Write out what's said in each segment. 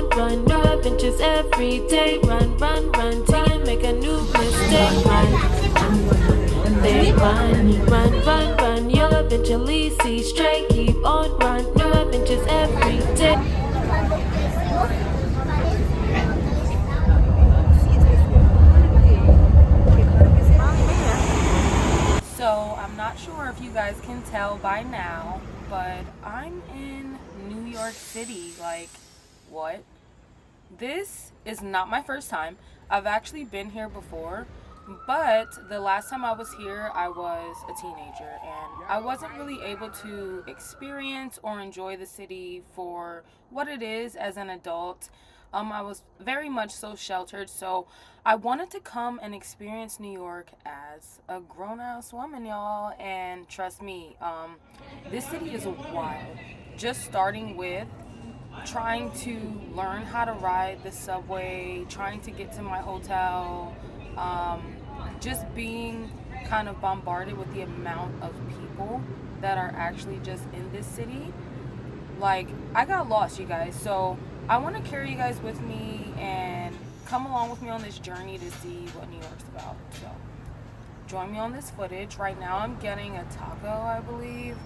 on run, new adventures every day. Run, run, run till you make a new mistake. Run, they run, run, run, run. You'll eventually see straight. Keep on run, new adventures every day. So I'm not sure if you guys can tell by now, but I'm in New York City. Like, what? This is not my first time. I've actually been here before, but the last time I was here, I was a teenager and I wasn't really able to experience or enjoy the city for what it is as an adult. I was very much so sheltered, so I wanted to come and experience New York as a grown-ass woman, y'all. And trust me, this city is wild. Just starting with trying to learn how to ride the subway, trying to get to my hotel, just being kind of bombarded with the amount of people that are actually just in this city. Like, I got lost, you guys, so I want to carry you guys with me and come along with me on this journey to see what New York's about. So join me on this footage. Right now I'm getting a taco, I believe.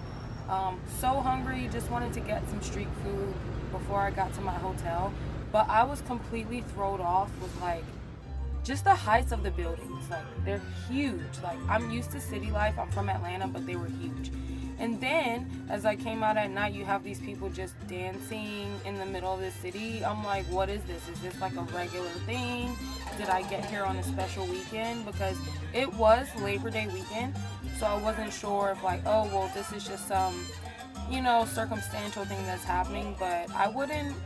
So hungry, just wanted to get some street food before I got to my hotel, but I was completely thrown off with like just the heights of the buildings. Like, they're huge. Like, I'm used to city life, I'm from Atlanta, but they were huge. And then as I came out at night, you have these people just dancing in the middle of the city. I'm like, what is this? Is this like a regular thing? Did I get here on a special weekend? Because it was Labor Day weekend, so I wasn't sure if like, oh well, this is just some circumstantial thing that's happening. But I wouldn't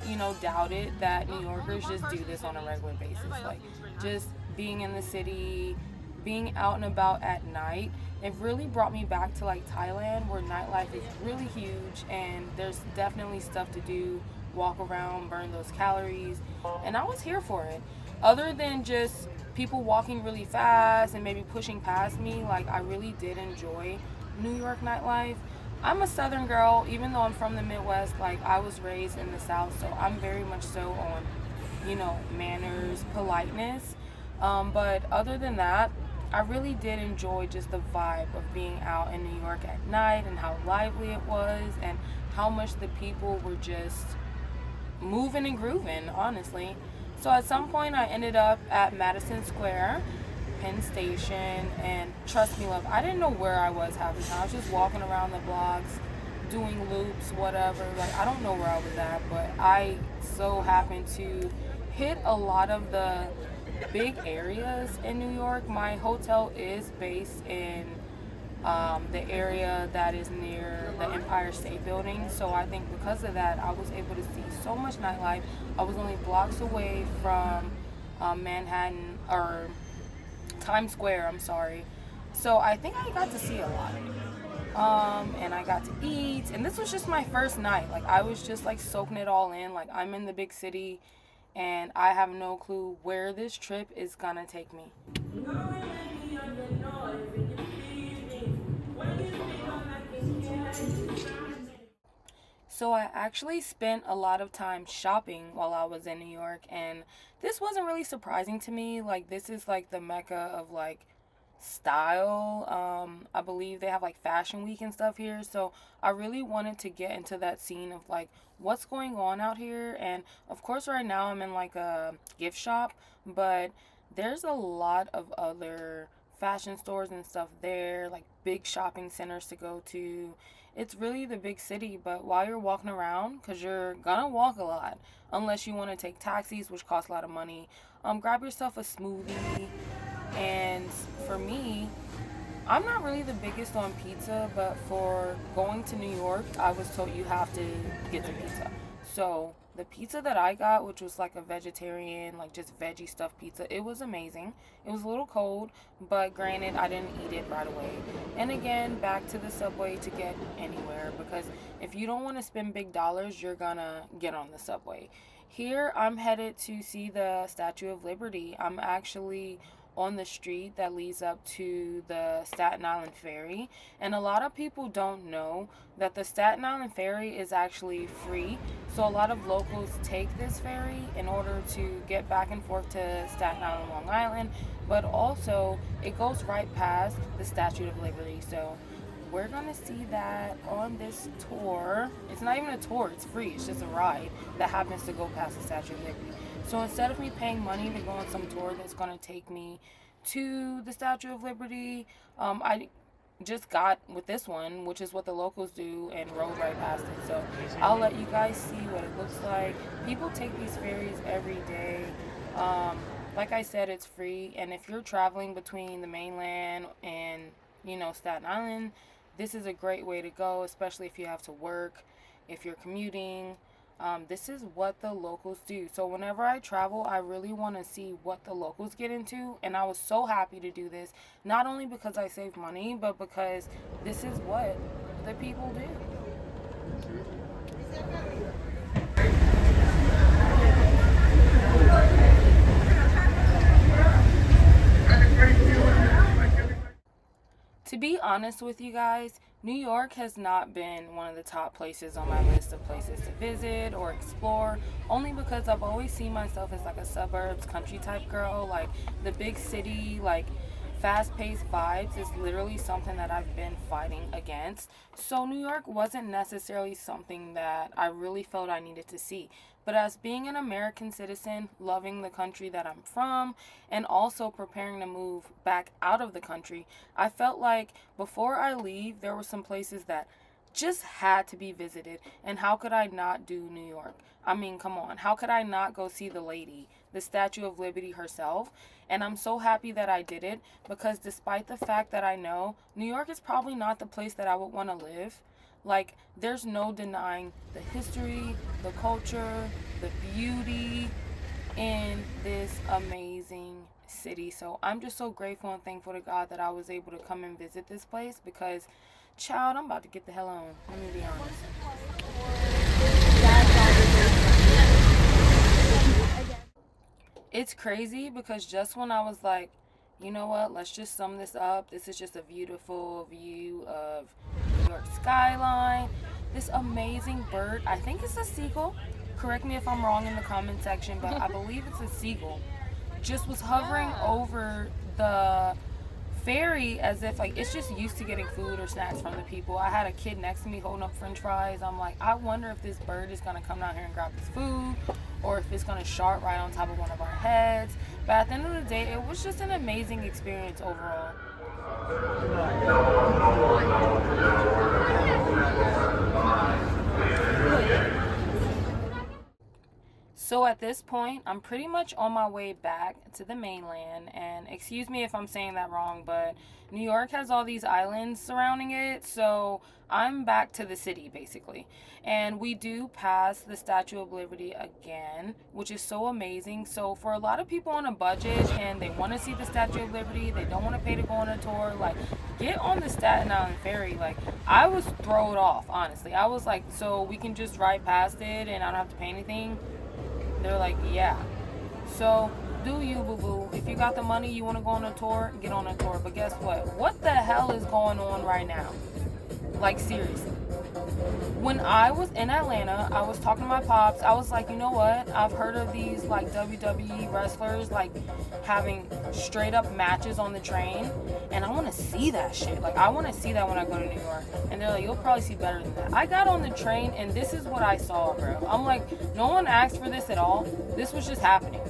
doubt it that New Yorkers just do this on a regular basis. Like, just being in the city, being out and about at night. It really brought me back to like Thailand, where nightlife is really huge and there's definitely stuff to do, walk around, burn those calories, and I was here for it. Other than just people walking really fast and maybe pushing past me, like, I really did enjoy New York nightlife. I'm a Southern girl, even though I'm from the Midwest. Like, I was raised in the South, so I'm very much so on, manners, politeness. But other than that, I really did enjoy just the vibe of being out in New York at night and how lively it was and how much the people were just moving and grooving, honestly. So at some point I ended up at Madison Square, Penn Station, and trust me, love, I didn't know where I was half the time. I was just walking around the blocks, doing loops, whatever. Like, I don't know where I was at, but I so happened to hit a lot of the big areas in New York. My hotel is based in the area that is near the Empire State Building, so I think because of that I was able to see so much nightlife. I was only blocks away from Manhattan, or Times Square, I'm sorry. So I think I got to see a lot. And I got to eat, and this was just my first night. Like, I was just like soaking it all in. Like, I'm in the big city and I have no clue where this trip is gonna take me. So I actually spent a lot of time shopping while I was in New York, and this wasn't really surprising to me. Like, this is like the mecca of like style. I believe they have like fashion week and stuff here, so I really wanted to get into that scene of like what's going on out here. And of course right now I'm in like a gift shop, but there's a lot of other fashion stores and stuff there, like big shopping centers to go to. It's really the big city, but while you're walking around, because you're gonna walk a lot unless you want to take taxis, which cost a lot of money, grab yourself a smoothie. And for me, I'm not really the biggest on pizza, but for going to New York, I was told you have to get the pizza. So the pizza that I got, which was like a vegetarian, like just veggie stuffed pizza, it was amazing. It was a little cold, but granted, I didn't eat it right away. And again, back to the subway to get anywhere, because if you don't want to spend big dollars, you're gonna get on the subway. Here, I'm headed to see the Statue of Liberty. I'm actually on the street that leads up to the Staten Island Ferry. And a lot of people don't know that the Staten Island Ferry is actually free. So a lot of locals take this ferry in order to get back and forth to Staten Island, Long Island. But also, it goes right past the Statue of Liberty. So we're gonna see that on this tour. It's not even a tour, it's free. It's just a ride that happens to go past the Statue of Liberty. So instead of me paying money to go on some tour that's gonna take me to the Statue of Liberty, I just got with this one, which is what the locals do, and rode right past it. So I'll let you guys see what it looks like. People take these ferries every day. Like I said, it's free, and if you're traveling between the mainland and Staten Island, this is a great way to go, especially if you have to work, if you're commuting. This is what the locals do. So whenever I travel, I really want to see what the locals get into, and I was so happy to do this, not only because I saved money, but because this is what the people do. To be honest with you guys, New York has not been one of the top places on my list of places to visit or explore, only because I've always seen myself as like a suburbs country type girl. Like the big city, like fast-paced vibes is literally something that I've been fighting against. So New York wasn't necessarily something that I really felt I needed to see. But as being an American citizen, loving the country that I'm from, and also preparing to move back out of the country, I felt like before I leave, there were some places that just had to be visited. And how could I not do New York? I mean, come on. How could I not go see the lady, the Statue of Liberty herself? And I'm so happy that I did it, because despite the fact that I know New York is probably not the place that I would want to live, like, there's no denying the history, the culture, the beauty in this amazing city. So I'm just so grateful and thankful to God that I was able to come and visit this place, because, child, I'm about to get the hell on. Let me be honest. It's crazy because just when I was like, you know what, let's just sum this up. This is just a beautiful view of New York skyline. This amazing bird, I think it's a seagull. Correct me if I'm wrong in the comment section, but I believe it's a seagull. Just was hovering over the ferry as if like it's just used to getting food or snacks from the people. I had a kid next to me holding up french fries. I'm like, I wonder if this bird is gonna come down here and grab this food, or if it's gonna shark right on top of one of our heads. But at the end of the day, it was just an amazing experience overall. So at this point, I'm pretty much on my way back to the mainland, and excuse me if I'm saying that wrong, but New York has all these islands surrounding it, so I'm back to the city basically. And we do pass the Statue of Liberty again, which is so amazing. So for a lot of people on a budget and they want to see the Statue of Liberty, they don't want to pay to go on a tour, like, get on the Staten Island Ferry. Like, I was thrown off, honestly. I was like, so we can just ride past it and I don't have to pay anything? They're like, yeah. So do you, boo-boo. If you got the money, you want to go on a tour, get on a tour. But guess what the hell is going on right now? Like, seriously. When I was in Atlanta, I was talking to my pops. I was like, you know what, I've heard of these like WWE wrestlers like having straight up matches on the train, and I want to see that shit. Like, I want to see that when I go to New York. And they're like, you'll probably see better than that. I got on the train and this is what I saw, bro. I'm like, no one asked for this at all. This was just happening.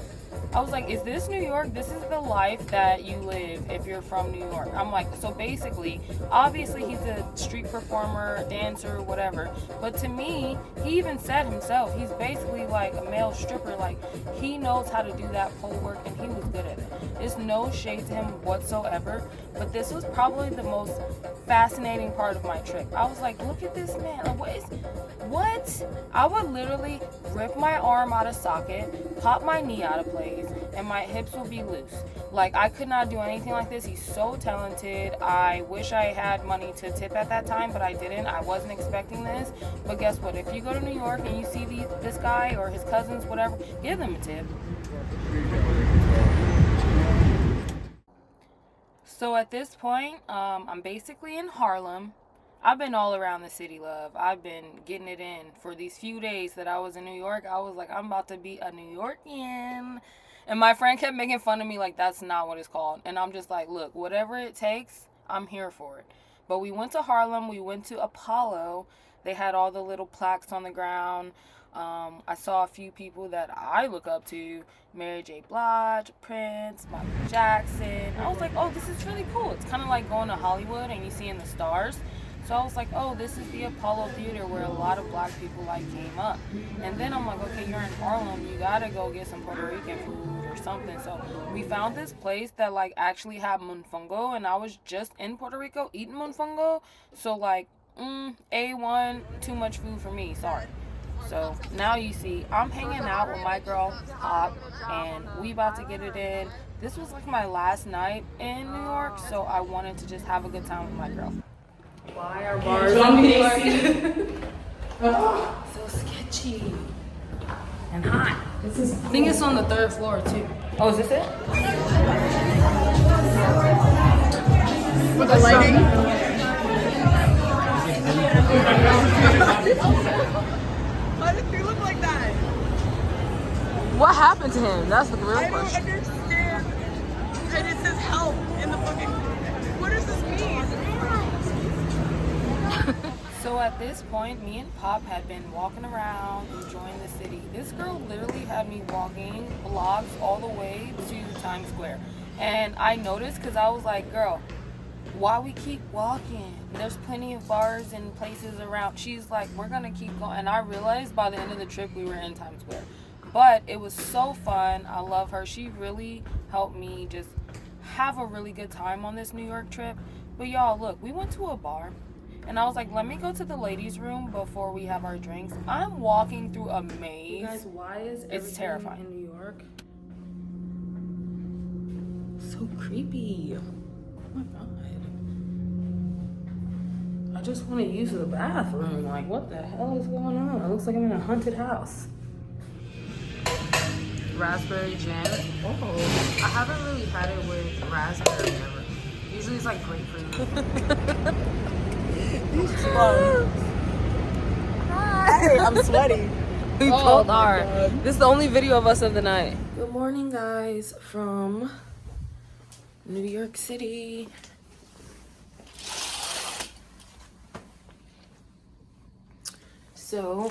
I was like, is this New York? This is the life that you live if you're from New York. I'm like, so basically, obviously he's a street performer, dancer, whatever. But to me, he even said himself, he's basically like a male stripper. Like, he knows how to do that pole work and he was good at it. There's no shade to him whatsoever. But this was probably the most fascinating part of my trip. I was like, look at this man. Like, what? I would literally rip my arm out of socket, pop my knee out of place, and my hips will be loose. Like, I could not do anything like this. He's so talented. I wish I had money to tip at that time, but I didn't. I wasn't expecting this. But guess what? If you go to New York and you see this guy or his cousins, whatever, give them a tip. So at this point, I'm basically in Harlem. I've been all around the city, love. I've been getting it in. For these few days that I was in New York, I was like, I'm about to be a New Yorkian. And my friend kept making fun of me like that's not what it's called. And I'm just like, look, whatever it takes, I'm here for it. But we went to Harlem. We went to Apollo. They had all the little plaques on the ground. I saw a few people that I look up to, Mary J. Blige, Prince, Michael Jackson. I was like, oh, this is really cool. It's kind of like going to Hollywood and you seeing the stars. So I was like, oh, this is the Apollo Theater where a lot of black people like came up. And then I'm like, okay, you're in Harlem, you gotta go get some Puerto Rican food or something. So we found this place that like actually had mofongo, and I was just in Puerto Rico eating mofongo. So like, A1, too much food for me, sorry. So now you see, I'm hanging out with my girl Pop, and we about to get it in. This was like my last night in New York, so I wanted to just have a good time with my girl. Why are bars in New York so sketchy and hot? I think it's on the 3rd floor too. Oh, is this it? With the lighting? Why did you look like that? What happened to him? That's the real I question. don't understand. And it says help in the fucking... What does this mean? So at this point, me and Pop had been walking around, enjoying the city. This girl literally had me walking blocks all the way to Times Square. And I noticed because I was like, girl, why we keep walking? There's plenty of bars and places around. She's like, we're going to keep going. And I realized by the end of the trip, we were in Times Square. But it was so fun. I love her. She really helped me just have a really good time on this New York trip. But y'all, look, we went to a bar. And I was like, let me go to the ladies' room before we have our drinks. I'm walking through a maze. You guys, why is It's terrifying. in New York so creepy? Oh my god. I just want to use the bathroom. Like, what the hell is going on? It looks like I'm in a haunted house. Raspberry jam. Oh, I haven't really had it with raspberry ever. Usually it's like grapefruit. Hey, I'm sweaty. We both are. This is the only video of us of the night. Good morning, guys, from New York City. So,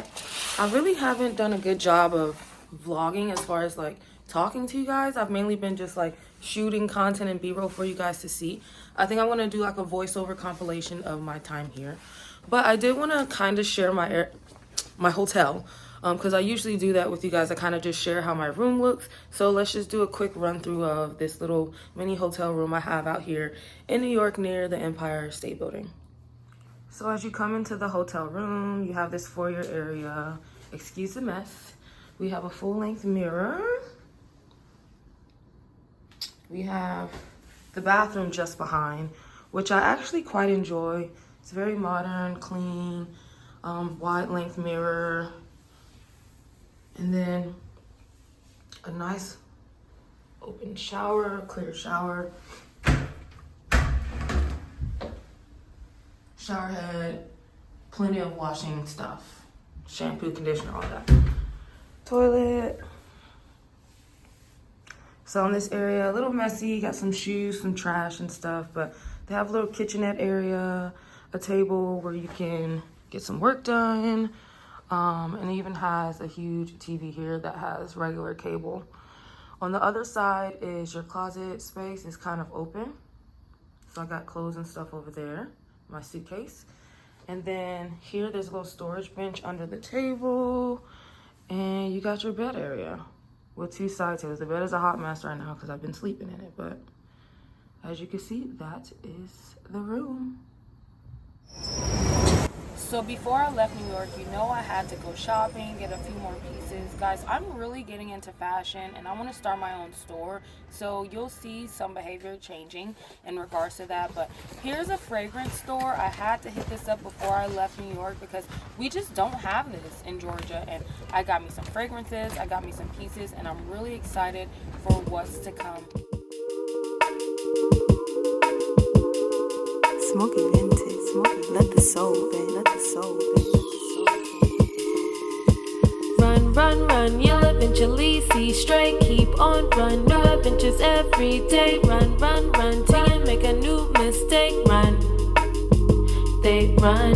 I really haven't done a good job of vlogging as far as like talking to you guys. I've mainly been just like shooting content and b-roll for you guys to see. I think I want to do like a voiceover compilation of my time here, but I did want to kind of share my hotel because I usually do that with you guys. I kind of just share how my room looks. So let's just do a quick run through of this little mini hotel room I have out here in New York near the Empire State Building. So as you come into the hotel room, you have this foyer area. Excuse the mess. We have a full-length mirror. We have the bathroom just behind, which I actually quite enjoy. It's very modern, clean, wide length mirror. And then a nice open shower, clear shower. Shower head, plenty of washing stuff. Shampoo, conditioner, all that. Toilet. So in this area, a little messy, got some shoes, some trash and stuff, but they have a little kitchenette area, a table where you can get some work done. And it even has a huge TV here that has regular cable. On the other side is your closet space. It's kind of open. So I got clothes and stuff over there, my suitcase. And then here, there's a little storage bench under the table. And you got your bed area with 2 side tables. The bed is a hot mess right now because I've been sleeping in it. But as you can see, that is the room. So before I left New York, you know I had to go shopping, get a few more pieces. Guys, I'm really getting into fashion and I want to start my own store. So you'll see some behavior changing in regards to that. But here's a fragrance store. I had to hit this up before I left New York because we just don't have this in Georgia. And I got me some fragrances, I got me some pieces, and I'm really excited for what's to come. smoky vintage, smoky. Let the soul vent, let the soul vent, let the soul vent. Run, run, run, you'll eventually see straight. Keep on run, new adventures every day. Run, run, run, till you make a new mistake. Run, they run.